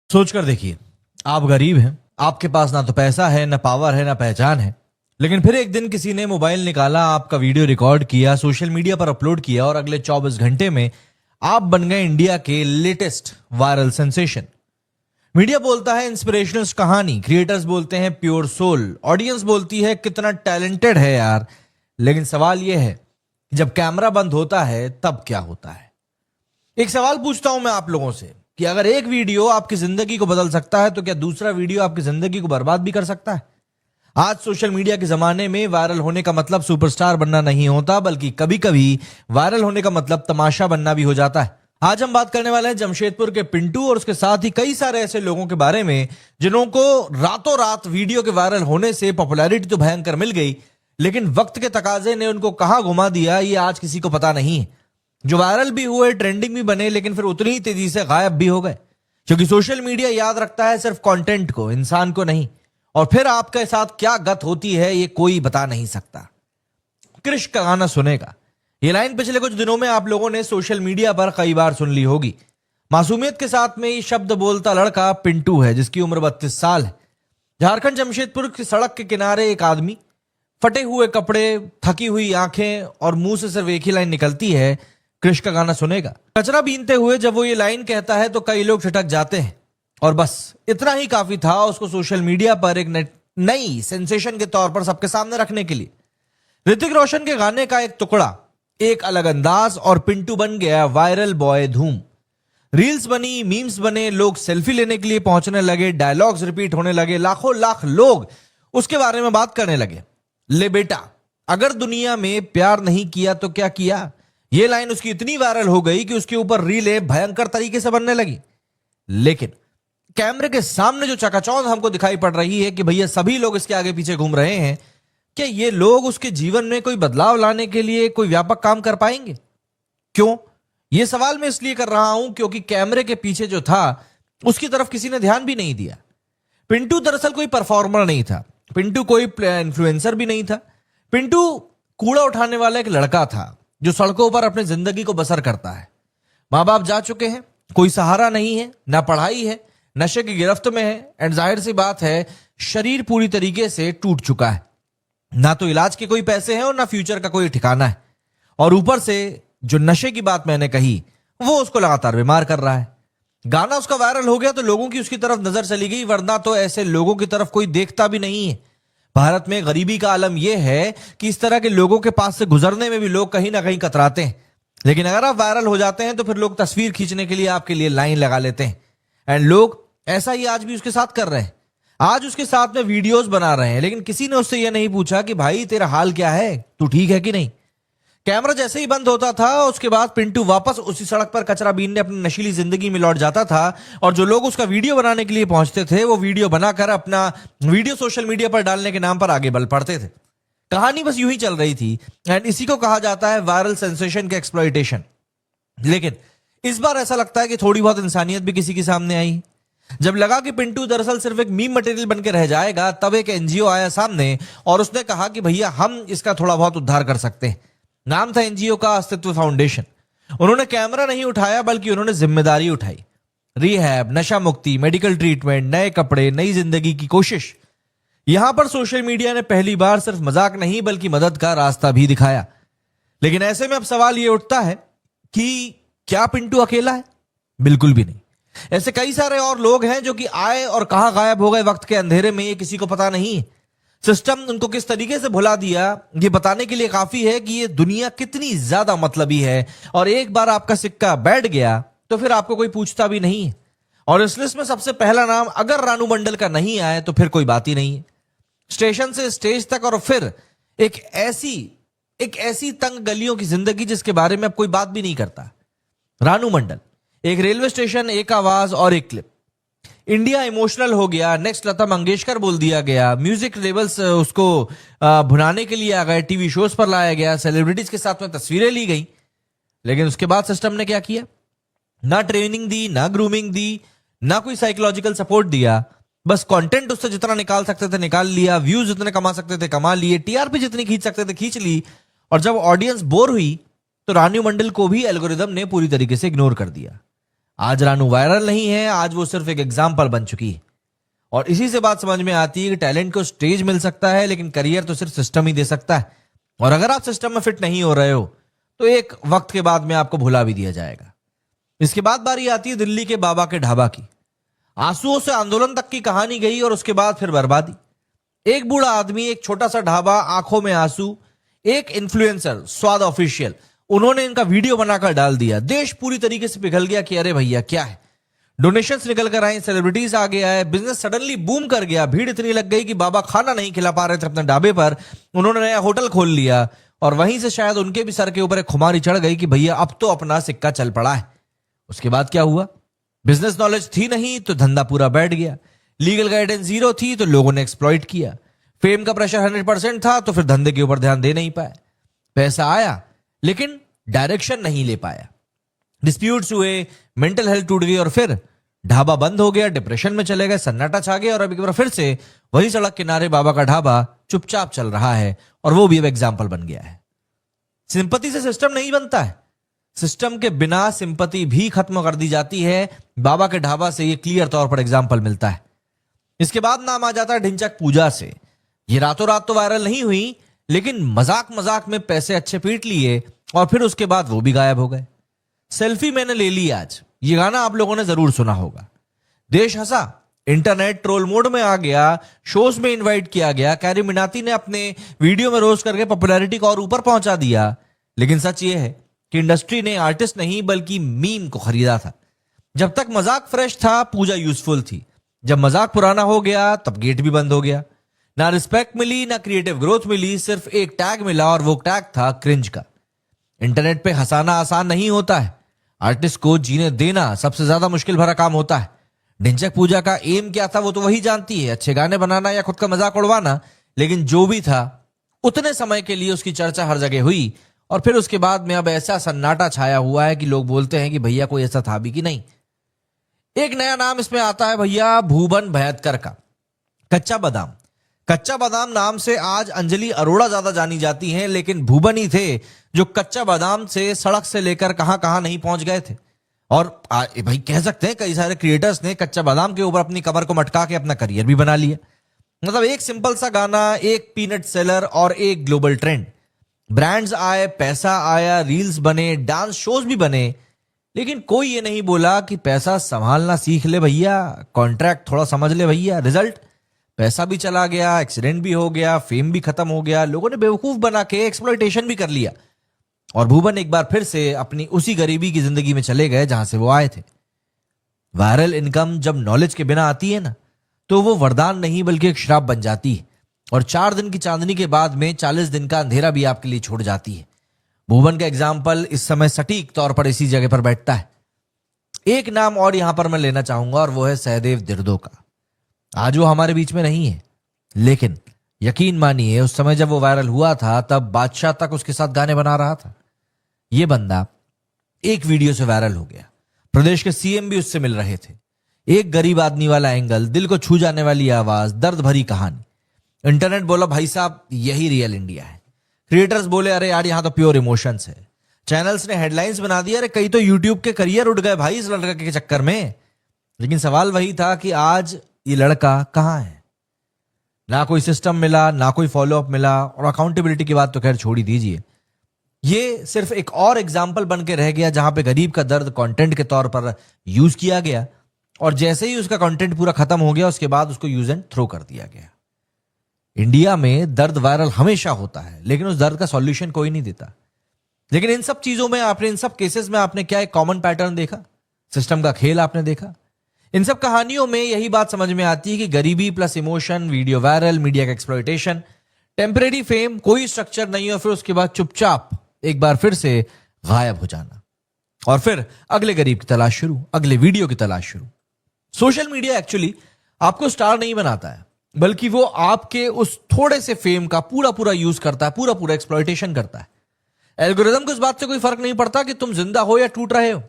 सोचकर देखिए, आप गरीब हैं, आपके पास ना तो पैसा है, ना पावर है, ना पहचान है, लेकिन फिर एक दिन किसी ने मोबाइल निकाला, आपका वीडियो रिकॉर्ड किया, सोशल मीडिया पर अपलोड किया और अगले 24 घंटे में आप बन गए इंडिया के लेटेस्ट वायरल सेंसेशन। मीडिया बोलता है इंस्पिरेशनल कहानी, क्रिएटर्स बोलते हैं प्योर सोल, ऑडियंस बोलती है कितना टैलेंटेड है यार। लेकिन सवाल यह है कि जब कैमरा बंद होता है तब क्या होता है। एक सवाल पूछता हूं मैं आप लोगों से कि अगर एक वीडियो आपकी जिंदगी को बदल सकता है तो क्या दूसरा वीडियो आपकी जिंदगी को बर्बाद भी कर सकता है। आज सोशल मीडिया के जमाने में वायरल होने का मतलब सुपरस्टार बनना नहीं होता, बल्कि कभी कभी वायरल होने का मतलब तमाशा बनना भी हो जाता है। आज हम बात करने वाले हैं जमशेदपुर के पिंटू और उसके साथ ही कई सारे ऐसे लोगों के बारे में जिन्हों को रातों रात वीडियो के वायरल होने से पॉपुलैरिटी तो भयंकर मिल गई, लेकिन वक्त के तकाजे ने उनको कहां घुमा दिया ये आज किसी को पता नहीं है। जो वायरल भी हुए, ट्रेंडिंग भी बने, लेकिन फिर उतनी ही तेजी से गायब भी हो गए, क्योंकि सोशल मीडिया याद रखता है सिर्फ कंटेंट को, इंसान को नहीं। और फिर आपके साथ क्या गत होती है ये कोई बता नहीं सकता। कृष का गाना सुनेगा, ये लाइन पिछले कुछ दिनों में आप लोगों ने सोशल मीडिया पर कई बार सुन ली होगी। मासूमियत के साथ में ये शब्द बोलता लड़का पिंटू है, जिसकी उम्र 32 साल है। झारखंड जमशेदपुर की सड़क के किनारे एक आदमी, फटे हुए कपड़े, थकी हुई आंखें और मुंह से सिर्फ एक ही लाइन निकलती है, कृष का गाना सुनेगा। कचरा बीनते हुए जब वो ये लाइन कहता है तो कई लोग ठिठक जाते हैं, और बस इतना ही काफी था उसको सोशल मीडिया पर एक नई सेंसेशन के तौर पर सबके सामने रखने के लिए। ऋतिक रोशन के गाने का एक टुकड़ा, एक अलग अंदाज, और पिंटू बन गया वायरल बॉय धूम। रील्स बनी, मीम्स बने, लोग सेल्फी लेने के लिए पहुंचने लगे, डायलॉग्स रिपीट होने लगे, लाखों लाख लोग उसके बारे में बात करने लगे। ले बेटा, अगर दुनिया में प्यार नहीं किया तो क्या किया, यह लाइन उसकी इतनी वायरल हो गई कि उसके ऊपर रीलें भयंकर तरीके से बनने लगी। लेकिन कैमरे के सामने जो चकाचौंध हमको दिखाई पड़ रही है कि भैया सभी लोग इसके आगे पीछे घूम रहे हैं, क्या ये लोग उसके जीवन में कोई बदलाव लाने के लिए कोई व्यापक काम कर पाएंगे? क्यों? यह सवाल मैं इसलिए कर रहा हूं क्योंकि कैमरे के पीछे जो था उसकी तरफ किसी ने ध्यान भी नहीं दिया। पिंटू दरअसल कोई परफॉर्मर नहीं था, पिंटू कोई इन्फ्लुएंसर भी नहीं था। पिंटू कूड़ा उठाने वाला एक लड़का था जो सड़कों पर अपनी जिंदगी को बसर करता है। माँ बाप जा चुके हैं, कोई सहारा नहीं है, ना पढ़ाई है, नशे की गिरफ्त में है, एंड जाहिर सी बात है शरीर पूरी तरीके से टूट चुका है। ना तो इलाज के कोई पैसे हैं और ना फ्यूचर का कोई ठिकाना है, और ऊपर से जो नशे की बात मैंने कही वो उसको लगातार बीमार कर रहा है। गाना उसका वायरल हो गया तो लोगों की उसकी तरफ नजर चली गई, वरना तो ऐसे लोगों की तरफ कोई देखता भी नहीं है। भारत में गरीबी का आलम यह है कि इस तरह के लोगों के पास से गुजरने में भी लोग कहीं ना कहीं कतराते हैं। लेकिन अगर आप वायरल हो जाते हैं तो फिर लोग तस्वीर खींचने के लिए आपके लिए लाइन लगा लेते हैं, एंड लोग ऐसा ही आज भी उसके साथ कर रहे हैं। आज उसके साथ में वीडियोस बना रहे हैं, लेकिन किसी ने उससे यह नहीं पूछा कि भाई तेरा हाल क्या है, तू ठीक है कि नहीं। कैमरा जैसे ही बंद होता था उसके बाद पिंटू वापस उसी सड़क पर कचरा बीनने अपनी नशीली जिंदगी में लौट जाता था, और जो लोग उसका वीडियो बनाने के लिए पहुंचते थे वो वीडियो बनाकर अपना वीडियो सोशल मीडिया पर डालने के नाम पर आगे बढ़ पड़ते थे। कहानी बस यूं ही चल रही थी, एंड इसी को कहा जाता है वायरल सेंसेशन के एक्सप्लॉइटेशन। लेकिन इस बार ऐसा लगता है कि थोड़ी बहुत इंसानियत भी किसी के सामने आई। जब लगा कि पिंटू दरअसल सिर्फ एक मीम मटेरियल बनकर रह जाएगा, तब एक एनजीओ आया सामने और उसने कहा कि भैया हम इसका थोड़ा बहुत उद्धार कर सकते हैं। नाम था एनजीओ का अस्तित्व फाउंडेशन। उन्होंने कैमरा नहीं उठाया बल्कि उन्होंने जिम्मेदारी उठाई। रिहैब, नशा मुक्ति, मेडिकल ट्रीटमेंट, नए कपड़े, नई जिंदगी की कोशिश। यहां पर सोशल मीडिया ने पहली बार सिर्फ मजाक नहीं बल्कि मदद का रास्ता भी दिखाया। लेकिन ऐसे में अब सवाल यह उठता है कि क्या पिंटू अकेला है? बिल्कुल भी नहीं। ऐसे कई सारे और लोग हैं जो कि आए और कहां गायब हो गए वक्त के अंधेरे में, ये किसी को पता नहीं है। सिस्टम उनको किस तरीके से भुला दिया ये बताने के लिए काफी है कि ये दुनिया कितनी ज्यादा मतलबी है, और एक बार आपका सिक्का बैठ गया तो फिर आपको कोई पूछता भी नहीं है। और इस लिस्ट में सबसे पहला नाम अगर रानू मंडल का नहीं आए तो फिर कोई बात ही नहीं है। स्टेशन से स्टेज तक, और फिर एक ऐसी तंग गलियों की जिंदगी जिसके बारे में अब कोई बात भी नहीं करता। रानू मंडल, एक रेलवे स्टेशन, एक आवाज और एक क्लिप। इंडिया इमोशनल हो गया, नेक्स्ट लता मंगेशकर बोल दिया गया, म्यूजिक लेवल्स उसको भुनाने के लिए आ गए, टीवी शोज पर लाया गया, सेलिब्रिटीज के साथ में तस्वीरें ली गई। लेकिन उसके बाद सिस्टम ने क्या किया? ना ट्रेनिंग दी, ना ग्रूमिंग दी, ना कोई साइकोलॉजिकल सपोर्ट दिया। बस कंटेंट उससे जितना निकाल सकते थे निकाल लिया, व्यूज जितने कमा सकते थे कमा लिए, टीआरपी जितनी खींच सकते थे खींच ली, और जब ऑडियंस बोर हुई तो रानू मंडल को भी एल्गोरिदम ने पूरी तरीके से इग्नोर कर दिया। आज रानू वायरल नहीं है, आज वो सिर्फ एक एग्जाम्पल बन चुकी है। और इसी से बात समझ में आती है कि टैलेंट को स्टेज मिल सकता है, लेकिन करियर तो सिर्फ सिस्टम ही दे सकता है। और अगर आप सिस्टम में फिट नहीं हो रहे हो तो एक वक्त के बाद में आपको भुला भी दिया जाएगा। इसके बाद बारी आती है दिल्ली के बाबा के ढाबा की। आंसुओं से आंदोलन तक की कहानी गई और उसके बाद फिर बर्बादी। एक बूढ़ा आदमी, एक छोटा सा ढाबा, आंखों में आंसू, एक इन्फ्लुएंसर स्वाद ऑफिशियल, उन्होंने इनका वीडियो बनाकर डाल दिया। देश पूरी तरीके से पिघल गया कि अरे भैया क्या है। डोनेशंस निकल कर आए, सेलिब्रिटीज आगे आए, बिजनेस सडनली बूम कर गया। भीड़ इतनी लग गई कि बाबा खाना नहीं खिला पा रहे थे अपने ढाबे पर, उन्होंने नया होटल खोल लिया। और वहीं से शायद उनके भी सर के ऊपर एक खुमारी चढ़ गई कि भैया अब तो अपना सिक्का चल पड़ा है। उसके बाद क्या हुआ? बिजनेस नॉलेज थी नहीं तो धंधा पूरा बैठ गया। लीगल गाइडेंस जीरो थी तो लोगों ने एक्सप्लॉइट किया। फेम का प्रेशर 100% था तो फिर धंधे के ऊपर ध्यान दे नहीं पाए। पैसा आया लेकिन डायरेक्शन नहीं ले पाया। डिस्प्यूट्स हुए, मेंटल हेल्थ टूट गई और फिर ढाबा बंद हो गया। डिप्रेशन में चले गए, सन्नाटा छा गया और अब एक बार फिर से वही सड़क किनारे बाबा का ढाबा चुपचाप चल रहा है और वो भी अब एग्जाम्पल बन गया है। सिंपैथी से सिस्टम नहीं बनता है, सिस्टम के बिना सिंपैथी भी खत्म कर दी जाती है। बाबा के ढाबा से ये क्लियर तौर पर एग्जाम्पल मिलता है। इसके बाद नाम आ जाता है ढिंचैक पूजा से। ये रातों रात तो वायरल नहीं हुई, लेकिन मजाक मजाक में पैसे अच्छे पीट लिए और फिर उसके बाद वो भी गायब हो गए। सेल्फी मैंने ले ली आज, ये गाना आप लोगों ने जरूर सुना होगा। देश हंसा, इंटरनेट ट्रोल मोड में आ गया, शोज में इनवाइट किया गया। कैरी मिनाती ने अपने वीडियो में रोस्ट करके पॉपुलैरिटी को और ऊपर पहुंचा दिया। लेकिन सच ये है कि इंडस्ट्री ने आर्टिस्ट नहीं बल्कि मीम को खरीदा था। जब तक मजाक फ्रेश था, पूजा यूजफुल थी। जब मजाक पुराना हो गया तब गेट भी बंद हो गया। ना रिस्पेक्ट मिली, ना क्रिएटिव ग्रोथ मिली, सिर्फ एक टैग मिला और वो टैग था क्रिंज का। इंटरनेट पे हंसाना आसान नहीं होता है, आर्टिस्ट को जीने देना सबसे ज्यादा मुश्किल भरा काम होता है। ढिंचैक पूजा का एम क्या था वो तो वही जानती है, अच्छे गाने बनाना या खुद का मजाक उड़वाना। लेकिन जो भी था, उतने समय के लिए उसकी चर्चा हर जगह हुई और फिर उसके बाद में अब ऐसा सन्नाटा छाया हुआ है कि लोग बोलते हैं कि भैया कोई ऐसा था भी कि नहीं। एक नया नाम इसमें आता है भैया, भुवन भैदकर का। कच्चा बादाम। कच्चा बादाम नाम से आज अंजलि अरोड़ा ज्यादा जानी जाती हैं, लेकिन भुवन ही थे जो कच्चा बादाम से सड़क से लेकर कहां कहां नहीं पहुंच गए थे। और भाई कह सकते हैं कई सारे क्रिएटर्स ने कच्चा बादाम के ऊपर अपनी कमर को मटका के अपना करियर भी बना लिया। मतलब एक सिंपल सा गाना, एक पीनट सेलर और एक ग्लोबल ट्रेंड। ब्रांड्स आए, पैसा आया, रील्स बने, डांस शोज भी बने, लेकिन कोई ये नहीं बोला कि पैसा संभालना सीख ले भैया, कॉन्ट्रैक्ट थोड़ा समझ ले भैया। रिजल्ट, पैसा भी चला गया, एक्सीडेंट भी हो गया, फेम भी खत्म हो गया, लोगों ने बेवकूफ बना के एक्सप्लॉयटेशन भी कर लिया और भुवन एक बार फिर से अपनी उसी गरीबी की जिंदगी में चले गए जहां से वो आए थे। वायरल इनकम जब नॉलेज के बिना आती है ना, तो वो वरदान नहीं बल्कि एक श्राप बन जाती है और 4 दिन की चांदनी के बाद में 40 दिन का अंधेरा भी आपके लिए छोड़ जाती है। भुवन का एग्जाम्पल इस समय सटीक तौर पर इसी जगह पर बैठता है। एक नाम और यहां पर मैं लेना चाहूंगा और वो है सहदेव दिर्दो का। आज वो हमारे बीच में नहीं है, लेकिन यकीन मानिए उस समय जब वो वायरल हुआ था तब बादशाह तक उसके साथ गाने बना रहा था। ये बंदा एक वीडियो से वायरल हो गया, प्रदेश के सीएम भी उससे मिल रहे थे। एक गरीब आदमी वाला एंगल, दिल को छू जाने वाली आवाज, दर्द भरी कहानी। इंटरनेट बोला भाई साहब यही रियल इंडिया है। क्रिएटर्स बोले अरे यार यहाँ तो प्योर इमोशंस है। चैनल्स ने हेडलाइंस बना दिया, अरे कई तो यूट्यूब के करियर उड़ गए भाई इस लड़के के चक्कर में। लेकिन सवाल वही था कि आज ये लड़का कहां है। ना कोई सिस्टम मिला, ना कोई फॉलोअप मिला और अकाउंटेबिलिटी की बात तो खैर छोड़ ही दीजिए। ये सिर्फ एक और एग्जाम्पल बन के रह गया जहां पे गरीब का दर्द कंटेंट के तौर पर यूज किया गया और जैसे ही उसका कंटेंट पूरा खत्म हो गया उसके बाद उसको यूज एंड थ्रो कर दिया गया। इंडिया में दर्द वायरल हमेशा होता है, लेकिन उस दर्द का सॉल्यूशन कोई नहीं देता। लेकिन इन सब चीजों में आपने, इन सब केसेस में आपने क्या एक कॉमन पैटर्न देखा? सिस्टम का खेल आपने देखा। इन सब कहानियों में यही बात समझ में आती है कि गरीबी plus emotion, video viral, media का एक्सप्लॉयटेशन, टेम्परेरी फेम, कोई स्ट्रक्चर नहीं और फिर उसके बाद चुपचाप एक बार फिर से गायब हो जाना और फिर अगले गरीब की तलाश शुरू, अगले वीडियो की तलाश शुरू। सोशल मीडिया एक्चुअली आपको स्टार नहीं बनाता है, बल्कि वो आपके उस थोड़े से फेम का पूरा पूरा यूज करता है, पूरा पूरा एक्सप्लॉयटेशन करता है। एल्गोरिदम को इस बात से कोई फर्क नहीं पड़ता कि तुम जिंदा हो या टूट रहे हो,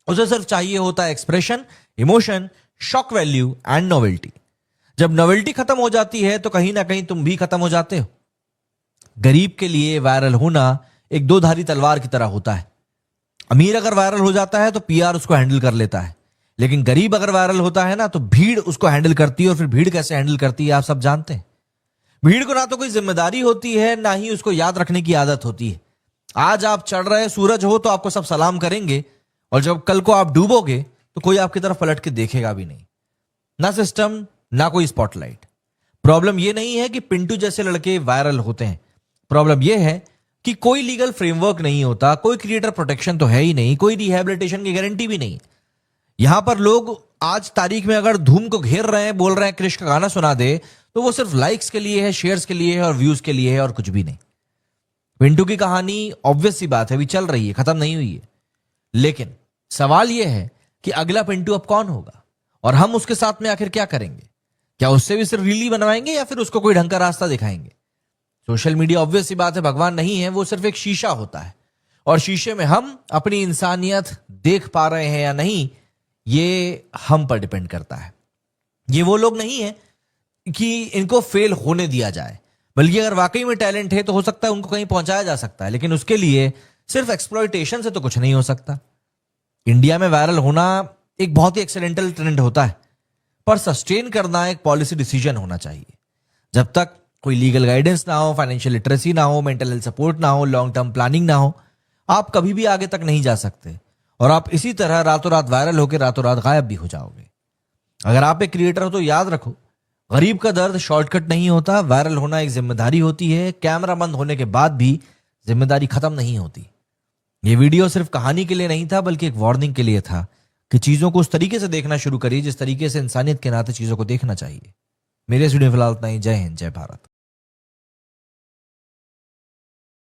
उसे सिर्फ चाहिए होता है expression, emotion, shock value and novelty. जब नोवेल्टी खत्म हो जाती है तो कहीं ना कहीं तुम भी खत्म हो जाते हो। गरीब के लिए वायरल होना एक 2 धारी तलवार की तरह होता है। अमीर अगर वायरल हो जाता है तो पीआर उसको हैंडल कर लेता है, लेकिन गरीब अगर वायरल होता है ना तो भीड़ उसको हैंडल करती है। और फिर भीड़ कैसे हैंडल करती है आप सब जानते हैं। भीड़ को ना तो कोई जिम्मेदारी होती है, ना ही उसको याद रखने की आदत होती है। आज आप चढ़ रहे सूरज हो तो आपको सब सलाम करेंगे, और जब कल को आप डूबोगे तो कोई आपकी तरफ पलट के देखेगा भी नहीं। ना सिस्टम, ना कोई स्पॉटलाइट। प्रॉब्लम यह नहीं है कि पिंटू जैसे लड़के वायरल होते हैं, प्रॉब्लम यह है कि कोई लीगल फ्रेमवर्क नहीं होता, कोई क्रिएटर प्रोटेक्शन तो है ही नहीं, कोई रिहैबिलिटेशन की गारंटी भी नहीं। यहां पर लोग आज तारीख में अगर धूम को घेर रहे हैं, बोल रहे हैं क्रिश का गाना सुना दे, तो वो सिर्फ लाइक्स के लिए है, शेयर्स के लिए है और व्यूज के लिए है, और कुछ भी नहीं। पिंटू की कहानी ऑब्वियस सी बात है अभी चल रही है, खत्म नहीं हुई है। लेकिन सवाल यह है कि अगला पिंटू अब कौन होगा, और हम उसके साथ में आखिर क्या करेंगे? क्या उससे भी सिर्फ रील बनवाएंगे या फिर उसको कोई ढंग का रास्ता दिखाएंगे? सोशल मीडिया ऑब्वियस सी बात है भगवान नहीं है, वो सिर्फ एक शीशा होता है, और शीशे में हम अपनी इंसानियत देख पा रहे हैं या नहीं, ये हम पर डिपेंड करता है। ये वो लोग नहीं है कि इनको फेल होने दिया जाए, बल्कि अगर वाकई में टैलेंट है तो हो सकता है उनको कहीं पहुंचाया जा सकता है, लेकिन उसके लिए सिर्फ एक्सप्लॉयटेशन से तो कुछ नहीं हो सकता। इंडिया में वायरल होना एक बहुत ही एक्सीडेंटल ट्रेंड होता है, पर सस्टेन करना एक पॉलिसी डिसीजन होना चाहिए। जब तक कोई लीगल गाइडेंस ना हो, फाइनेंशियल लिटरेसी ना हो, मेंटल हेल्थ सपोर्ट ना हो, लॉन्ग टर्म प्लानिंग ना हो, आप कभी भी आगे तक नहीं जा सकते, और आप इसी तरह रातों रात वायरल होकर रातों रात गायब भी हो जाओगे। अगर आप एक क्रिएटर हो तो याद रखो, गरीब का दर्द शॉर्टकट नहीं होता। वायरल होना एक जिम्मेदारी होती है, कैमरा बंद होने के बाद भी जिम्मेदारी खत्म नहीं होती। ये वीडियो सिर्फ कहानी के लिए नहीं था, बल्कि एक वार्निंग के लिए था कि चीजों को उस तरीके से देखना शुरू करिए जिस तरीके से इंसानियत के नाते चीजों को देखना चाहिए। मेरे स्टूडियो फिलहाल इतना ही। जय हिंद, जय भारत।